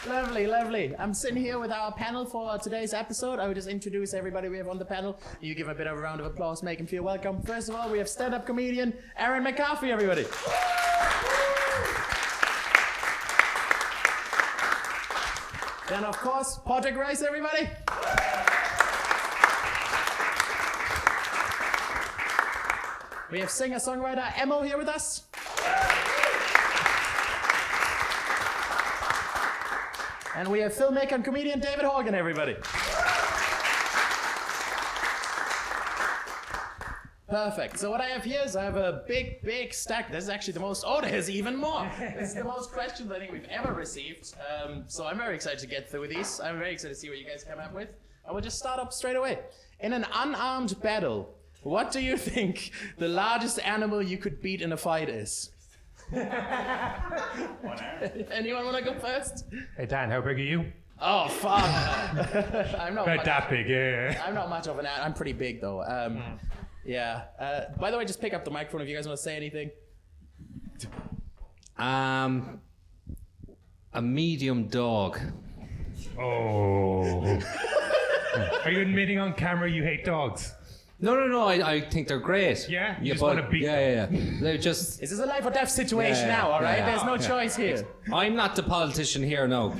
Lovely, lovely. I'm sitting here with our panel for today's episode. I will just introduce everybody we have on the panel. You give a bit of a round of applause, make them feel welcome. First of all, we have stand-up comedian Aaron McCarthy, everybody. Then, of course, Pádraig, everybody. We have singer-songwriter Emmo here with us. And we have filmmaker and comedian David Horgan, everybody. Perfect. So what I have here is I have a big stack. This is actually the most, there's even more. This is the most questions I think we've ever received. So I'm very excited to get through these. I'm very excited to see what you guys come up with. And we'll just start up straight away. In an unarmed battle, what do you think the largest animal you could beat in a fight is? Anyone want to go first? Hey Dan, how big are you? Oh fuck! I'm not about that big, yeah. I'm not much of an animal. I'm pretty big though. Yeah. By the way, just pick up the microphone if you guys want to say anything. A medium dog. Oh. Are you admitting on camera you hate dogs? No, I think they're great. Yeah? You just want to beat them. Yeah. They're just... This is a life or death situation now, all right? There's no choice here. I'm not the politician here, no.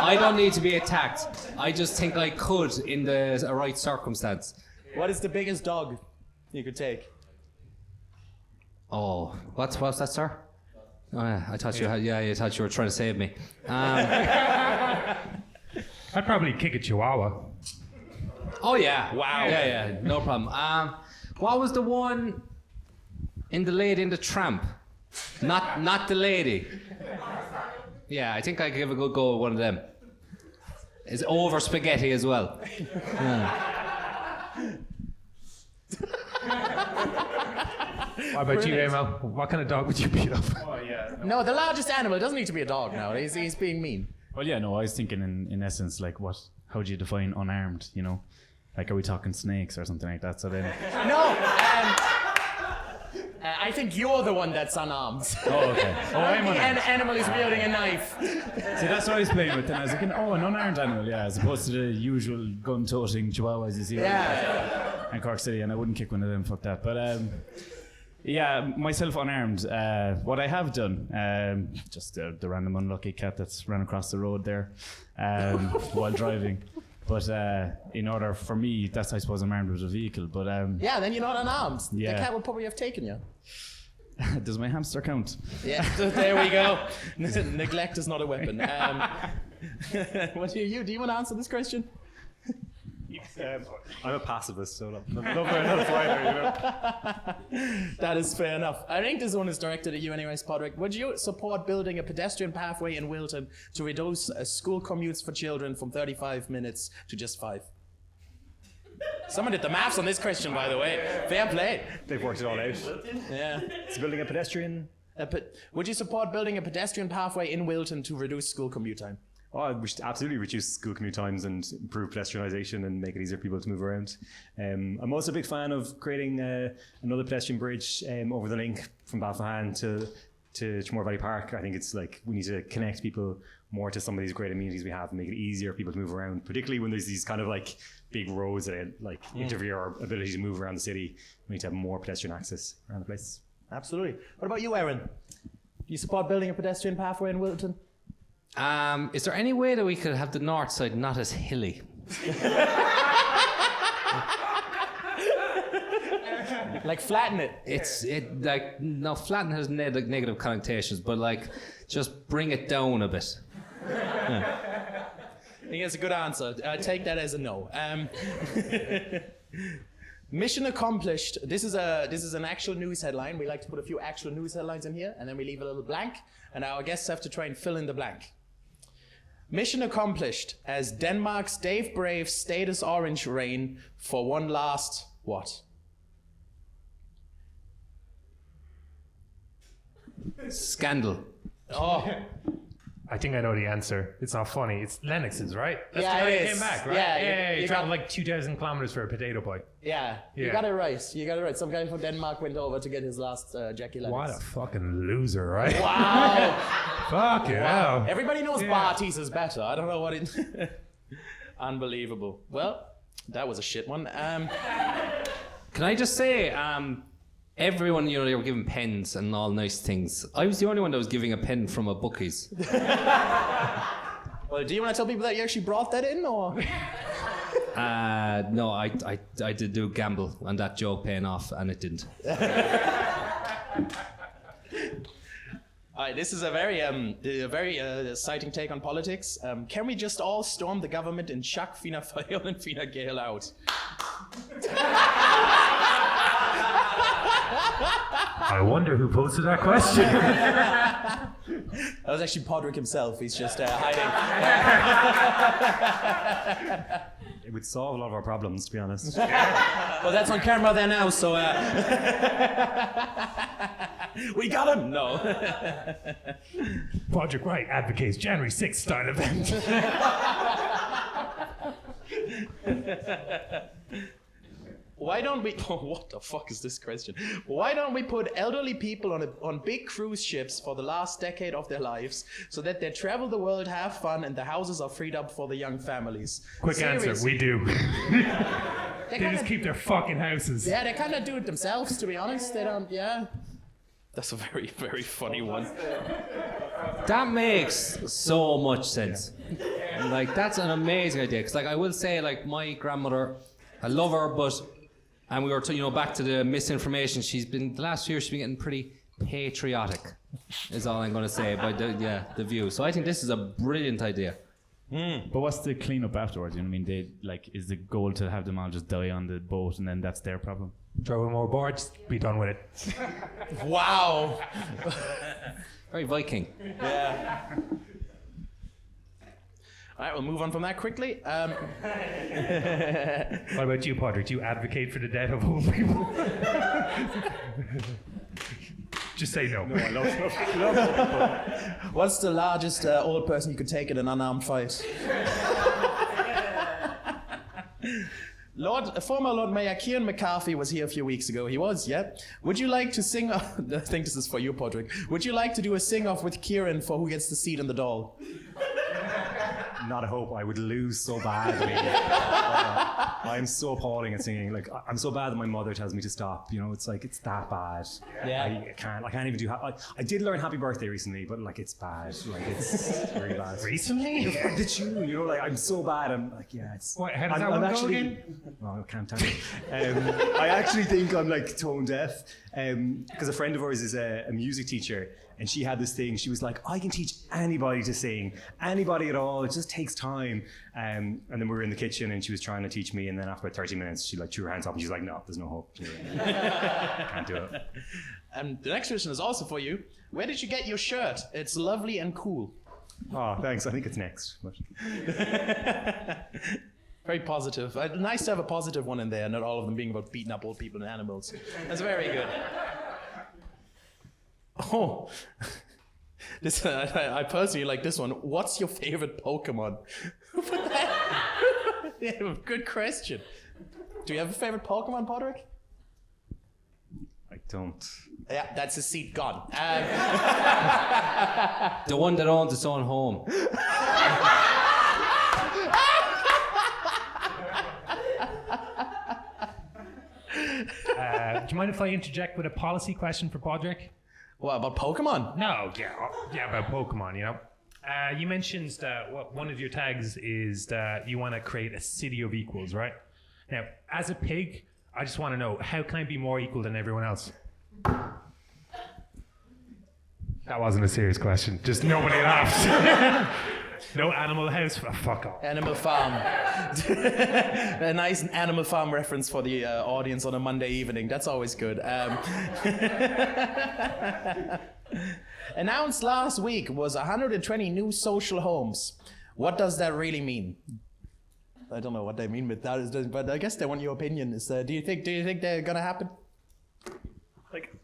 I don't need to be attacked. I just think I could in the right circumstance. What is the biggest dog you could take? Oh, what's that, sir? Oh, yeah, I thought you thought you were trying to save me. I'd probably kick a chihuahua. Oh yeah! Wow! Yeah, no problem. What was the one in The Lady and the Tramp? Not the lady. Yeah, I think I could give a good go at one of them. It's over spaghetti as well. What about you, Emmo? What kind of dog would you beat up? Oh, yeah. No, the largest animal. It doesn't need to be a dog now. He's being mean. Well, yeah, no, I was thinking in essence, like, how do you define unarmed, you know? Like, are we talking snakes or something like that? So then... No, I think you're the one that's unarmed. Oh, okay. Oh, I'm unarmed. The animal is wielding a knife. See, that's what I was playing with. And I was thinking, an unarmed animal, yeah, as opposed to the usual gun-toting chihuahuas you see in Cork City, and I wouldn't kick one of them, fuck that. But, yeah, myself unarmed. What I have done, just the random unlucky cat that's ran across the road there while driving. But in order for me, that's, I suppose, I'm armed with a vehicle. But yeah, then you're not unarmed. Yeah. The cat would probably have taken you. Does my hamster count? Yeah, there we go. Neglect is not a weapon. What do you want to answer this question? I'm a pacifist, so not a fighter, you know. That is fair enough. I think this one is directed at you anyways, Pádraig. Would you support building a pedestrian pathway in Wilton to reduce school commutes for children from 35 minutes to just 5? Someone did the maths on this question, by the way. Fair play. They've worked it all out. Yeah. It's building a pedestrian. Would you support building a pedestrian pathway in Wilton to reduce school commute time? Oh, we should absolutely reduce school commute times and improve pedestrianisation and make it easier for people to move around. I'm also a big fan of creating another pedestrian bridge over the link from Balfahan to Chamor Valley Park. I think it's like we need to connect people more to some of these great amenities we have and make it easier for people to move around, particularly when there's these kind of like big roads that like interfere our ability to move around the city. We need to have more pedestrian access around the place. Absolutely. What about you, Aaron? Do you support building a pedestrian pathway in Wilton? Is there any way that we could have the north side not as hilly? Like flatten it. Flatten has negative connotations, but like just bring it down a bit. I think that's a good answer. Take that as a no. Mission accomplished. This is an actual news headline. We like to put a few actual news headlines in here, and then we leave a little blank, and our guests have to try and fill in the blank. Mission accomplished as Denmark's Dave Brave stayed as orange reign for one last what? Scandal. Oh. I think I know the answer. It's not funny. It's Lennox's, right? That's Yeah, the guy it that is. came back, right? Yeah, he you traveled got- like 2,000 kilometers for a potato pie. Yeah, you Yeah. got it right. Some guy from Denmark went over to get his last Jackie Lennox. What a fucking loser, right? Wow. Fuck yeah. Everybody knows Yeah. Barties is better. I don't know what it... Unbelievable. Well, that was a shit one. Can I just say, everyone, they were given pens and all nice things. I was the only one that was giving a pen from a bookies. Well, do you want to tell people that you actually brought that in, or? No, I did do gamble on that joke paying off, and it didn't. All right, this is a very exciting take on politics. Can we just all storm the government and chuck Fianna Fáil and Fine Gael out? I wonder who posted that question. That was actually Pádraig himself. He's just hiding. It would solve a lot of our problems, to be honest. Well, that's on camera there now, so... we got him! No. Pádraig Wright advocates January 6th style event. Why don't we... Oh, what the fuck is this question? Why don't we put elderly people on big cruise ships for the last decade of their lives so that they travel the world, have fun, and the houses are freed up for the young families? Quick answer, we do. They just keep their fucking houses. Yeah, they kind of do it themselves, to be honest. They don't... Yeah. That's a very, very funny one. That makes so much sense. Like, that's an amazing idea. Because, like, I will say, like, my grandmother, I love her, but... And we were, back to the misinformation. The last year, she's been getting pretty patriotic, is all I'm going to say about the view. So I think this is a brilliant idea. But what's the cleanup afterwards? You know what I mean? Is the goal to have them all just die on the boat and then that's their problem? Throw in more boards, be done with it. Wow. Very Viking. Yeah. All right, we'll move on from that quickly. What about you, Pádraig? Do you advocate for the death of old people? Just say no. No, I love What's the largest old person you could take in an unarmed fight? Former Lord Mayor Ciaran McCarthy was here a few weeks ago. He was, yeah. Would you like to sing... I think this is for you, Pádraig. Would you like to do a sing-off with Ciaran for who gets the seat in the Dáil? Not a hope. I would lose so badly. I'm so appalling at singing. Like, I'm so bad that my mother tells me to stop. It's like, it's that bad. Yeah. I can't even do... I did learn Happy Birthday recently, but like, it's bad. Like, it's very bad. Recently? The tune, like, I'm so bad. I'm like, yeah, it's... What, how does that one go again? Well, I can't tell you. I actually think I'm like tone deaf because a friend of ours is a music teacher, and she had this thing. She was like, I can teach anybody to sing, anybody at all. It just takes time. And then we were in the kitchen, and she was trying to teach me. And then after about 30 minutes, she like threw her hands up, and she's like, no, there's no hope. Can't do it. The next question is also for you. Where did you get your shirt? It's lovely and cool. Oh, thanks. I think it's next. But... Very positive. Nice to have a positive one in there, not all of them being about beating up old people and animals. That's very good. Oh, this I personally like this one. What's your favorite Pokemon? Yeah, good question. Do you have a favorite Pokemon, Pádraig? I don't. Yeah, that's his seat gone. The one that owns its own home. Do you mind if I interject with a policy question for Pádraig? What, about Pokemon? No, yeah, about Pokemon, you mentioned that one of your tags is that you want to create a city of equals, right? Now, as a pig, I just want to know, how can I be more equal than everyone else? That wasn't a serious question. Just nobody laughed. No Animal House? Oh, fuck off. Animal Farm. A nice Animal Farm reference for the audience on a Monday evening. That's always good. Announced last week was 120 new social homes. What does that really mean? I don't know what they mean with that, but I guess they want your opinion. Do you think they're gonna happen? Like,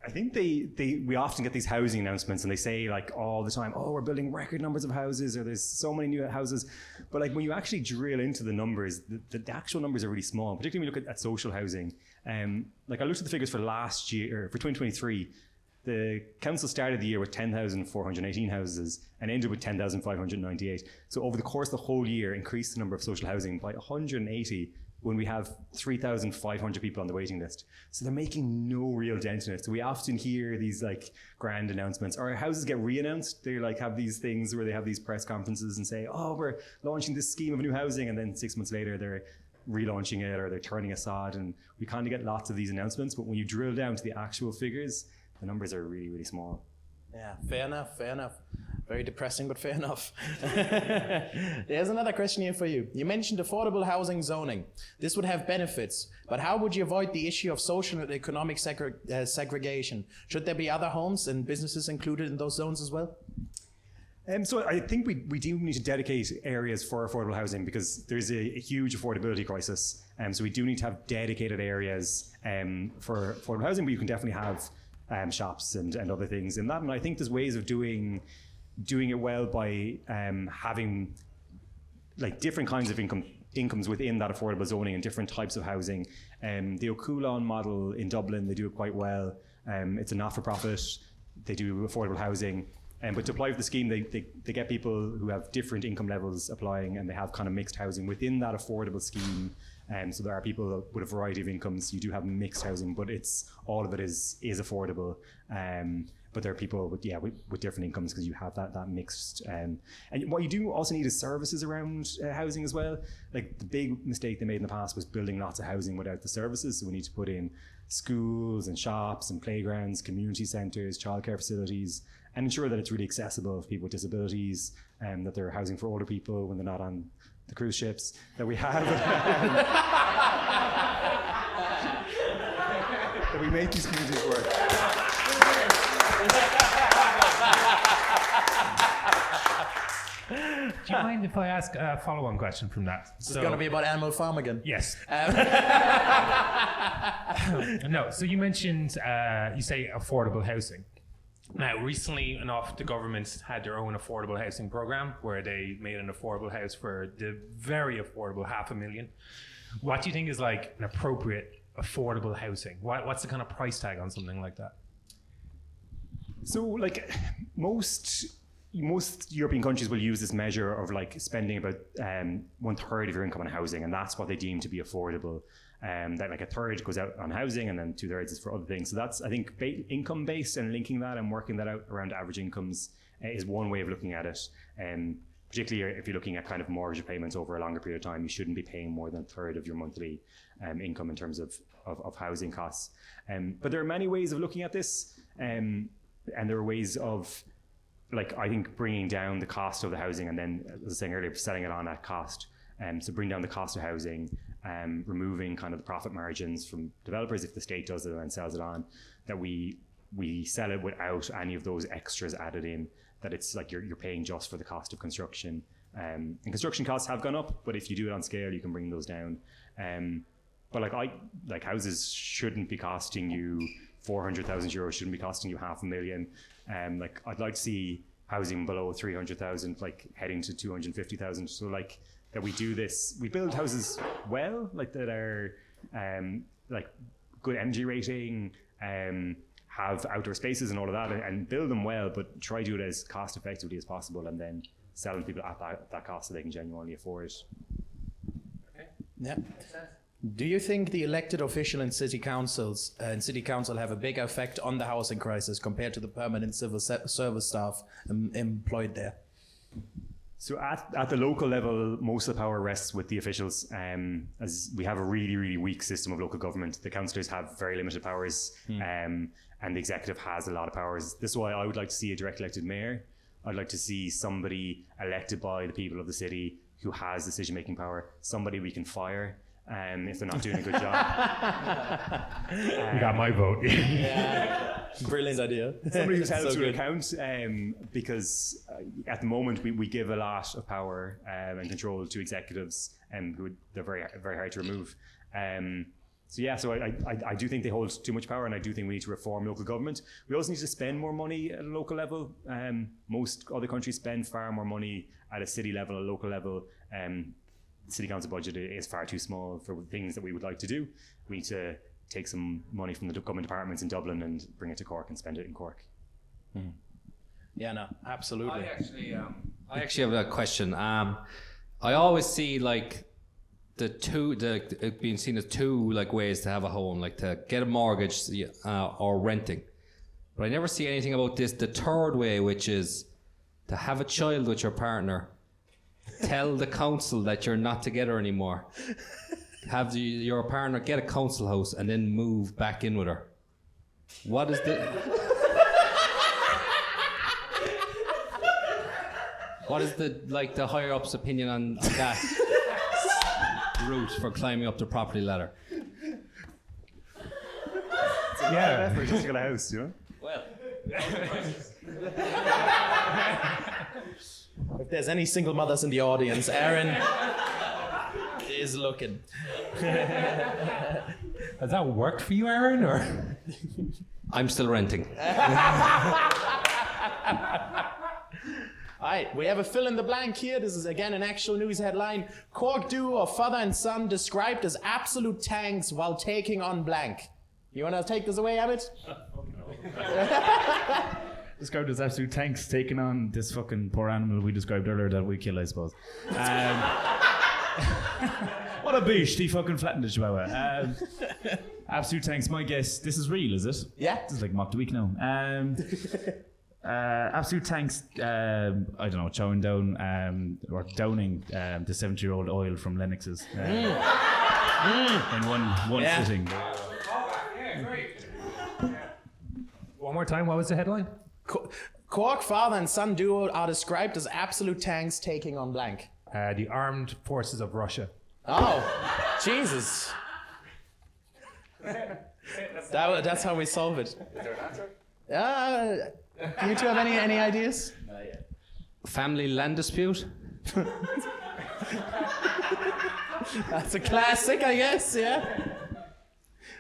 I think we often get these housing announcements, and they say like all the time, oh, we're building record numbers of houses, or there's so many new houses. But like when you actually drill into the numbers, the actual numbers are really small, particularly when you look at social housing. Like I looked at the figures for last year, for 2023, The council started the year with 10,418 houses and ended with 10,598. So over the course of the whole year, increased the number of social housing by 180 when we have 3,500 people on the waiting list. So they're making no real dent in it. So we often hear these like grand announcements, or houses get re-announced. They like have these things where they have these press conferences and say, oh, we're launching this scheme of new housing. And then 6 months later, they're relaunching it or they're turning a sod. And we kind of get lots of these announcements. But when you drill down to the actual figures, the numbers are really, really small. Yeah, fair enough. Very depressing, but fair enough. There's another question here for you. You mentioned affordable housing zoning. This would have benefits, but how would you avoid the issue of social and economic segregation? Should there be other homes and businesses included in those zones as well? So I think we do need to dedicate areas for affordable housing because there's a huge affordability crisis. So we do need to have dedicated areas for affordable housing, but you can definitely have shops and other things in that. And I think there's ways of doing it well by having like different kinds of incomes within that affordable zoning and different types of housing. The O'Coulon model in Dublin, they do it quite well. It's a not-for-profit. They do affordable housing. But to apply for the scheme, they get people who have different income levels applying, and they have kind of mixed housing within that affordable scheme. So there are people with a variety of incomes. You do have mixed housing, but all of it is affordable. But there are people with different incomes because you have that mixed. And what you do also need is services around housing as well. Like the big mistake they made in the past was building lots of housing without the services. So we need to put in schools and shops and playgrounds, community centres, childcare facilities, and ensure that it's really accessible for people with disabilities, and that there are housing for older people when they're not on the cruise ships that we have. That we make these communities work. Do you mind if I ask a follow-on question from that? It's going to be about Animal Farm again. Yes. No, so you mentioned, you say affordable housing. Now, recently enough, the government had their own affordable housing program where they made an affordable house for the very affordable $500,000. What do you think is like an appropriate affordable housing? What's the kind of price tag on something like that? So, like most European countries will use this measure of like spending about 1/3 of your income on housing, and that's what they deem to be affordable. That like 1/3 goes out on housing, and then 2/3 is for other things. So that's, I think, income based, and linking that and working that out around average incomes is one way of looking at it. Particularly if you're looking at kind of mortgage payments over a longer period of time, you shouldn't be paying more than 1/3 of your monthly income in terms of housing costs. But there are many ways of looking at this, and there are ways of, like, I think bringing down the cost of the housing, and then, as I was saying earlier, selling it on at cost. So bring down the cost of housing, removing kind of the profit margins from developers if the state does it and then sells it on, that we sell it without any of those extras added in, that it's like you're paying just for the cost of construction. And construction costs have gone up, but if you do it on scale, you can bring those down. But like houses shouldn't be costing you 400,000 euros, shouldn't be costing you $500,000. Like I'd like to see housing below 300,000, like heading to 250,000. So like that we do this, we build houses well, like that are like good energy rating, have outdoor spaces and all of that, and build them well, but try to do it as cost effectively as possible, and then selling people at that cost so they can genuinely afford it. Okay. Yeah. Do you think the elected official in city councils and city council have a bigger effect on the housing crisis compared to the permanent civil service staff employed there? So at the local level, most of the power rests with the officials, as we have a really, really weak system of local government. The councillors have very limited powers, and the executive has a lot of powers. This is why I would like to see a direct elected mayor. I'd like to see somebody elected by the people of the city who has decision-making power, somebody we can fire if they're not doing a good job. You got my vote. Yeah. Brilliant idea. Somebody who's held to account, because at the moment we give a lot of power and control to executives, who they're very, very hard to remove. So I do think they hold too much power, and I do think we need to reform local government. We also need to spend more money at a local level. Most other countries spend far more money at a city level, a local level. The city council budget is far too small for things that we would like to do. We need to take some money from the government departments in Dublin and bring it to Cork and spend it in Cork. Yeah, no, absolutely. I actually have a question. I always see like it being seen as two like ways to have a home, like to get a mortgage or renting. But I never see anything about this, the third way, which is to have a child with your partner, tell the council that you're not together anymore, have your partner get a council house and then move back in with her. What is the the higher ups' opinion on that route for climbing up the property ladder? Yeah, effort just to get a house, you know. Well, if there's any single mothers in the audience, Aaron is looking. Has that worked for you, Aaron? Or I'm still renting. All right, we have a fill in the blank here. This is again an actual news headline. Cork duo of father and son described as absolute tanks while taking on blank. You want to take this away, Emmett? Described as absolute tanks taking on this fucking poor animal we described earlier that we kill, I suppose. What a beast, he fucking flattened the chihuahua. Absolute tanks, my guess, this is real, is it? Yeah. This is like mock the week now. Absolute tanks, I don't know, chowing down or downing the 70-year-old oil from Lennox's in one sitting. one more time, what was the headline? Cork father and son duo are described as absolute tanks taking on blank. The armed forces of Russia. Oh, Jesus. That's how we solve it. Is there an answer? Do you two have any ideas? Family land dispute? That's a classic, I guess, yeah.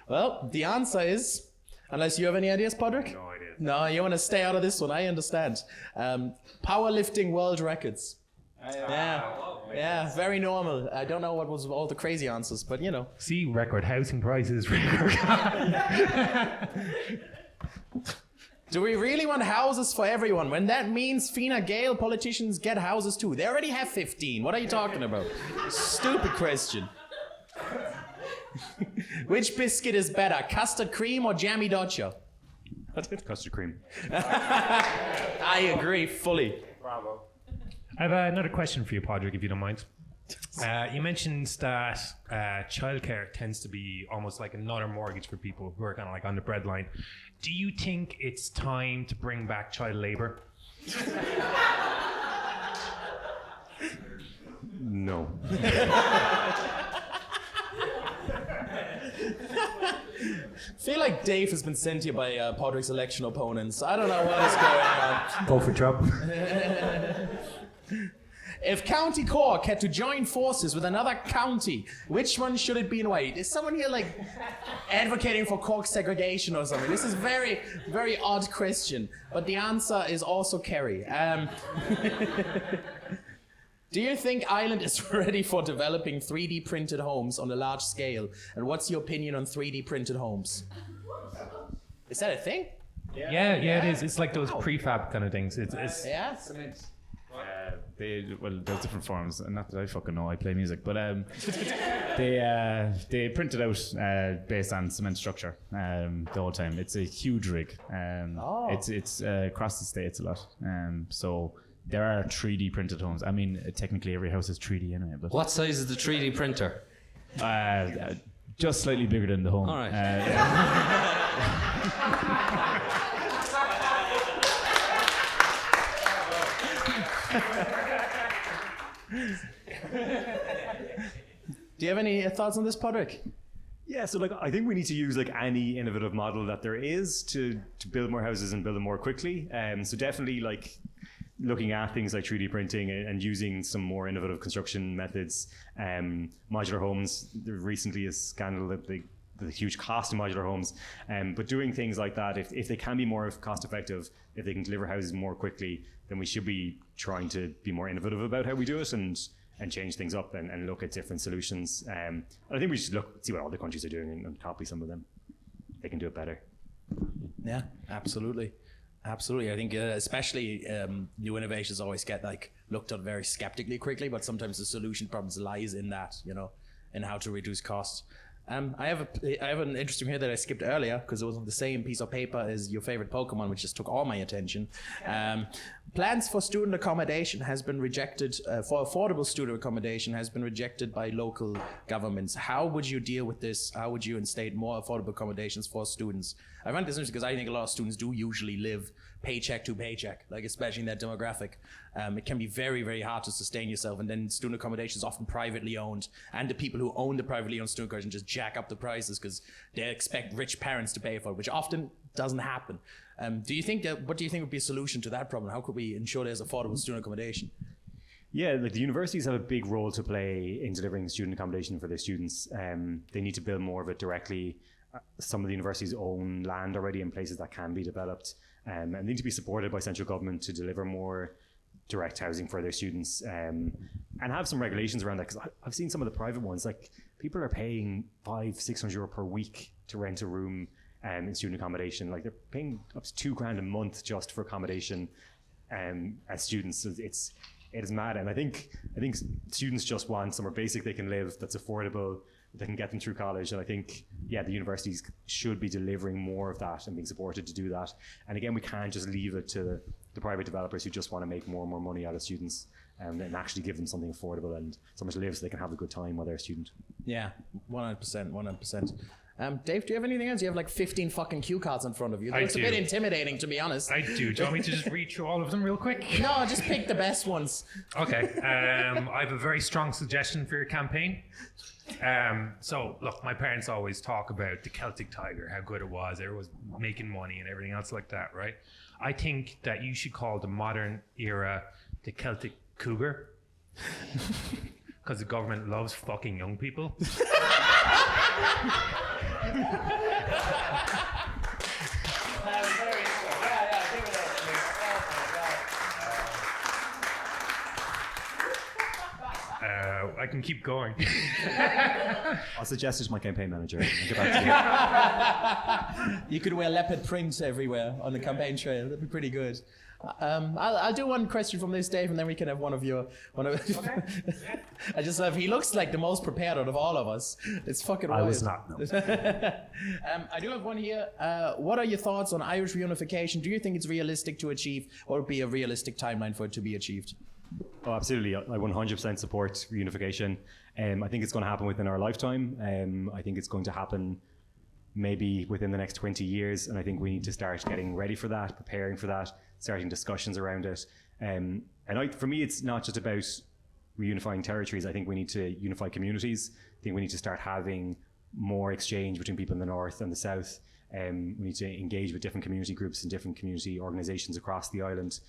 Well, the answer is, unless you have any ideas, Pádraig? No idea. No, you want to stay out of this one, I understand. Powerlifting world records. Yeah, very normal. I don't know what was all the crazy answers, but you know. See, record housing prices, record. Do we really want houses for everyone when that means Fine Gael politicians get houses too? They already have 15. What are you talking about? Stupid question. Which biscuit is better, custard cream or jammy dodger? Custard cream. I agree fully. Bravo. I have another question for you, Pádraig, if you don't mind. You mentioned that childcare tends to be almost like another mortgage for people who are kind of like on the breadline. Do you think it's time to bring back child labour? No. I feel like Dave has been sent here by Pádraig's election opponents. I don't know what is going on. Go for Trump. If County Cork had to join forces with another county, which one should it be and why? Is someone here like advocating for Cork segregation or something? This is very, very odd question, but the answer is also Kerry. Do you think Ireland is ready for developing 3D printed homes on a large scale? And what's your opinion on 3D printed homes? Is that a thing? Yeah, it is. It's like those prefab kind of things. It's Yeah? There's different forms, and not that I fucking know, I play music, but they print it out based on cement structure the whole time. It's a huge rig. It's across the States a lot. So there are 3D printed homes. I mean, technically every house is 3D anyway. But What size is the 3D printer? just slightly bigger than the home. All right. Do you have any thoughts on this, Pádraig? Yeah, so like I think we need to use like any innovative model that there is to build more houses and build them more quickly. So definitely like looking at things like 3D printing and using some more innovative construction methods. Modular homes, there recently is scandal that the huge cost of modular homes, but doing things like that, if they can be more cost effective, if they can deliver houses more quickly, then we should be trying to be more innovative about how we do it and change things up and look at different solutions. And I think we should see what all the countries are doing and copy some of them. they can do it better. Yeah, absolutely. Absolutely. I think especially new innovations always get like looked at very skeptically quickly, but sometimes the solution problems lies in that, you know, in how to reduce costs. I have an interesting here that I skipped earlier because it was on the same piece of paper as your favorite Pokemon, which just took all my attention. Plans for student accommodation has been rejected, for affordable student accommodation has been rejected by local governments. How would you deal with this? How would you instate more affordable accommodations for students? I find this interesting because I think a lot of students do usually live paycheck to paycheck, like especially in that demographic. It can be very, very hard to sustain yourself, and then student accommodation is often privately owned, and the people who own the privately owned student accommodation just jack up the prices because they expect rich parents to pay for it, which often doesn't happen. What do you think would be a solution to that problem? How could we ensure there's affordable student accommodation? Yeah, like the universities have a big role to play in delivering student accommodation for their students. They need to build more of it directly. Some of the universities own land already in places that can be developed, and they need to be supported by central government to deliver more direct housing for their students, and have some regulations around that, because I've seen some of the private ones, like people are paying €500-600 per week to rent a room in student accommodation. Like they're paying up to $2,000 a month just for accommodation as students. So it is mad, and I think students just want somewhere basic they can live, that's affordable, that can get them through college. And I think, yeah, the universities should be delivering more of that and being supported to do that. And again, we can't just leave it to the private developers who just want to make more and more money out of students, and actually give them something affordable and somewhere to live so they can have a good time while they're a student. Yeah, 100%. Dave, do you have anything else? You have like 15 fucking cue cards in front of you. It's a bit intimidating, to be honest. I do. Do you want me to just read through all of them real quick? No, just pick the best ones. Okay. I have a very strong suggestion for your campaign. So, look, my parents always talk about the Celtic Tiger, how good it was, everyone was making money and everything else like that, right? I think that you should call the modern era the Celtic Cougar. Because the government loves fucking young people. I can keep going. I'll suggest it to my campaign manager and get back to you. You could wear leopard print everywhere on the campaign trail. That'd be pretty good. I'll do one question from this, Dave, and then we can have one of. Okay. I just love. He looks like the most prepared out of all of us. It's fucking wild. I was not. No. I do have one here. What are your thoughts on Irish reunification? Do you think it's realistic to achieve, or would be a realistic timeline for it to be achieved? Oh, absolutely. I 100% support reunification. I think it's going to happen within our lifetime. I think it's going to happen maybe within the next 20 years. And I think we need to start getting ready for that, preparing for that, starting discussions around it. For me, it's not just about reunifying territories. I think we need to unify communities. I think we need to start having more exchange between people in the north and the south. We need to engage with different community groups and different community organisations across the island.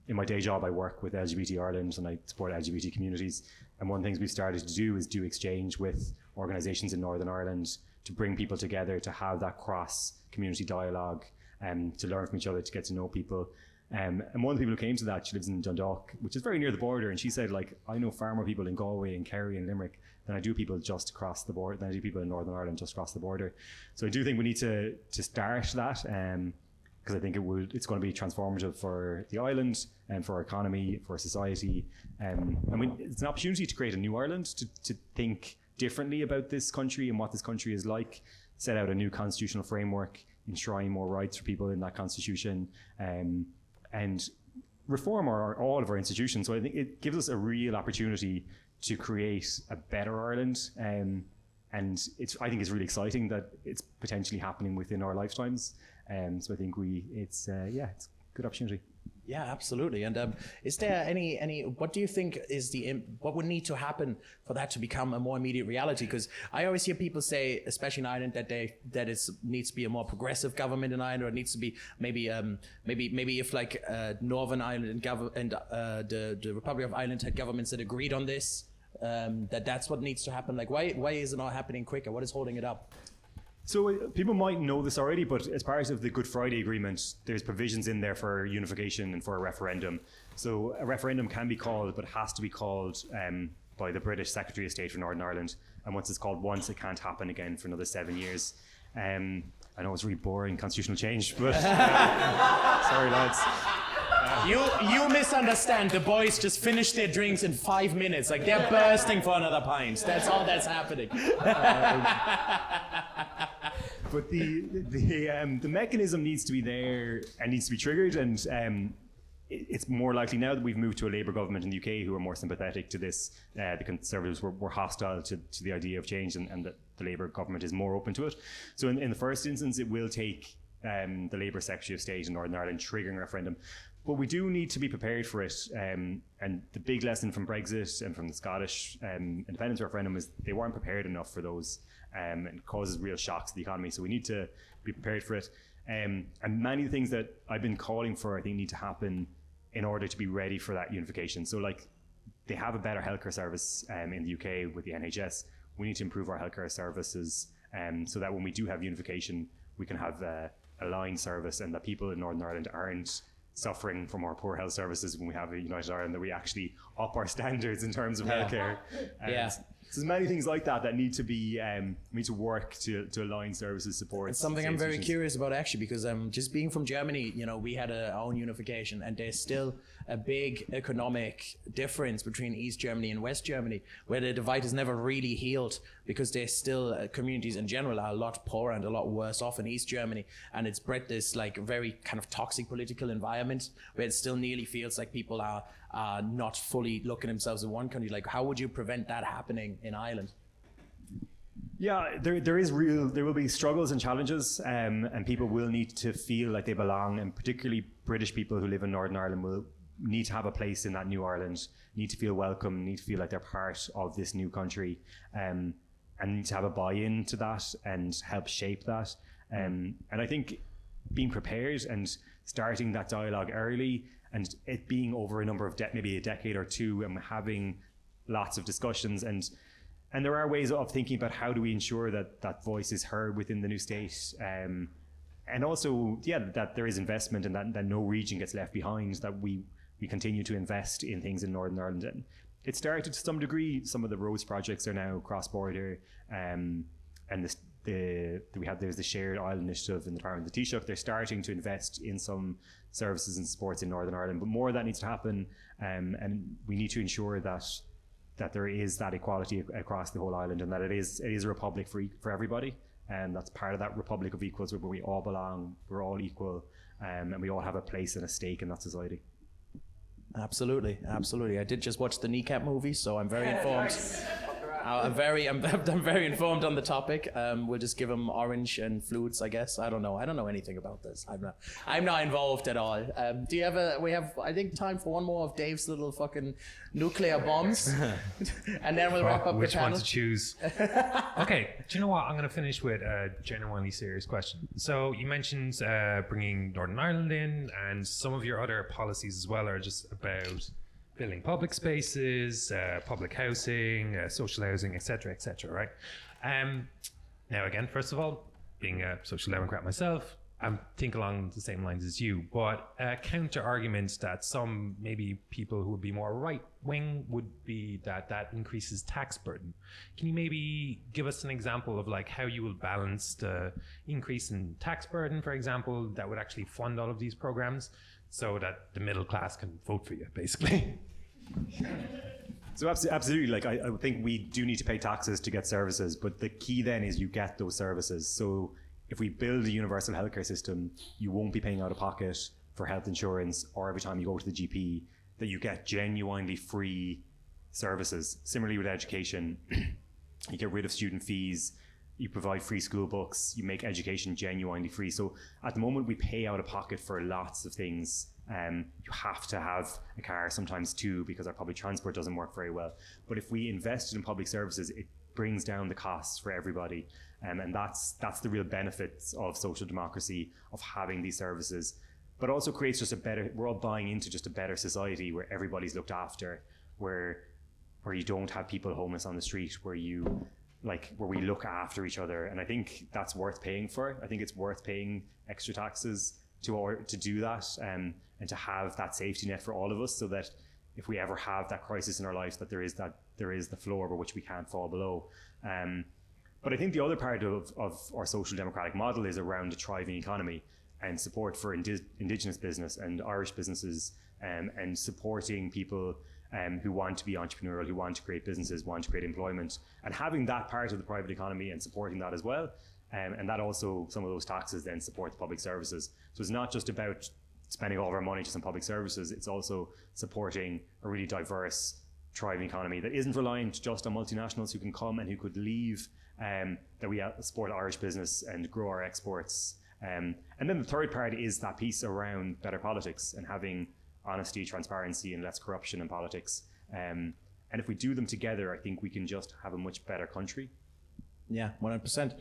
In my day job, I work with LGBT Ireland and I support LGBT communities. And one of the things we've started to do is do exchange with organisations in Northern Ireland to bring people together, to have that cross-community dialogue, to learn from each other, to get to know people. And one of the people who came to that, she lives in Dundalk, which is very near the border. And she said, like, I know far more people in Galway and Kerry and Limerick than I do people just across the border, than I do people in Northern Ireland just across the border. So I do think we need to start that. Because I think it's going to be transformative for the island and for our economy, for our society. It's an opportunity to create a new Ireland, to think differently about this country and what this country is like, set out a new constitutional framework, enshrine more rights for people in that constitution, and reform all of our institutions. So I think it gives us a real opportunity to create a better Ireland. And I think it's really exciting that it's potentially happening within our lifetimes. So I think it's a good opportunity. Yeah, absolutely. And is there any? What do you think is what would need to happen for that to become a more immediate reality? Because I always hear people say, especially in Ireland, that it needs to be a more progressive government in Ireland, or it needs to be maybe if like Northern Ireland and the Republic of Ireland had governments that agreed on this, that's what needs to happen. Like, why is it not happening quicker? What is holding it up? So people might know this already, but as part of the Good Friday Agreement, there's provisions in there for unification and for a referendum. So a referendum can be called, but it has to be called by the British Secretary of State for Northern Ireland. And once it's called once, it can't happen again for another 7 years. I know it's really boring constitutional change, but sorry, lads. You misunderstand. The boys just finished their drinks in 5 minutes. Like they're bursting for another pint. That's all that's happening. But the mechanism needs to be there and needs to be triggered, and it's more likely now that we've moved to a Labour government in the UK who are more sympathetic to this. The Conservatives were hostile to the idea of change, and that the Labour government is more open to it. So in the first instance, it will take the Labour Secretary of State in Northern Ireland triggering a referendum. But we do need to be prepared for it. And the big lesson from Brexit and from the Scottish independence referendum is they weren't prepared enough for those, and it causes real shocks to the economy. So we need to be prepared for it. And many of the things that I've been calling for, I think, need to happen in order to be ready for that unification. So like, they have a better healthcare service in the UK with the NHS. We need to improve our healthcare services so that when we do have unification, we can have a line service, and that people in Northern Ireland aren't suffering from our poor health services when we have a United Ireland, that we actually up our standards in terms of healthcare. So there's many things like that that need to be need to work to align services support. It's something I'm very curious about, actually, because just being from Germany, we had our own unification, and there's still a big economic difference between East Germany and West Germany, where the divide is never really healed, because there's still communities in general are a lot poorer and a lot worse off in East Germany, and it's bred this like very kind of toxic political environment where it still nearly feels like people are not fully looking at themselves in one country. Like, how would you prevent that happening in Ireland? Yeah, there will be struggles and challenges, and people will need to feel like they belong, and particularly British people who live in Northern Ireland will need to have a place in that new Ireland, need to feel welcome, need to feel like they're part of this new country, and need to have a buy-in to that and help shape that. And I think being prepared and starting that dialogue early, and it being over a number of maybe a decade or two, and having lots of discussions, and there are ways of thinking about how do we ensure that that voice is heard within the new state, and also that there is investment, and that no region gets left behind, that we continue to invest in things in Northern Ireland. And it started to some degree. Some of the roads projects are now cross-border, and there's the Shared Island Initiative in the Department of the Taoiseach. They're starting to invest in some services and sports in Northern Ireland, but more of that needs to happen, and we need to ensure that there is that equality across the whole island, and that it is a republic for everybody, and that's part of that republic of equals, where we all belong, we're all equal, and we all have a place and a stake in that society. Absolutely. I did just watch the Kneecap movie, so I'm very informed. I'm very informed on the topic. We'll just give them orange and flutes, I guess. I don't know anything about this. I'm not involved at all. We have I think time for one more of Dave's little fucking nuclear bombs, and then we'll wrap up which the panel. one to choose. Okay, do you know what? I'm going to finish with a genuinely serious question. So you mentioned bringing Northern Ireland in, and some of your other policies as well are just about building public spaces, public housing, social housing, etc., right? Now, again, first of all, being a social democrat myself, I think along the same lines as you, but counter arguments that some maybe people who would be more right-wing would be that increases tax burden. Can you maybe give us an example of like how you will balance the increase in tax burden, for example, that would actually fund all of these programs, so that the middle class can vote for you, basically? So absolutely, like I think we do need to pay taxes to get services, but the key then is you get those services. So if we build a universal healthcare system, you won't be paying out of pocket for health insurance, or every time you go to the GP, that you get genuinely free services. Similarly with education, you get rid of student fees, you provide free school books, you make education genuinely free. So at the moment we pay out of pocket for lots of things. You have to have a car, sometimes two, because our public transport doesn't work very well. But if we invested in public services, it brings down the costs for everybody. And that's the real benefits of social democracy, of having these services. But also creates just we're all buying into just a better society where everybody's looked after, where you don't have people homeless on the street, where we look after each other. And I think that's worth paying for. I think it's worth paying extra taxes to do that, and to have that safety net for all of us, so that if we ever have that crisis in our lives, that there is the floor over which we can't fall below. But I think the other part of our social democratic model is around a thriving economy and support for Indigenous business and Irish businesses, and supporting people who want to be entrepreneurial, who want to create businesses, want to create employment, and having that part of the private economy and supporting that as well. And that also, some of those taxes then support the public services. So it's not just about spending all of our money just on public services, it's also supporting a really diverse, thriving economy that isn't reliant just on multinationals who can come and who could leave, that we support Irish business and grow our exports. And then the third part is that piece around better politics and having honesty, transparency, and less corruption in politics. And if we do them together, I think we can just have a much better country. Yeah, 100%.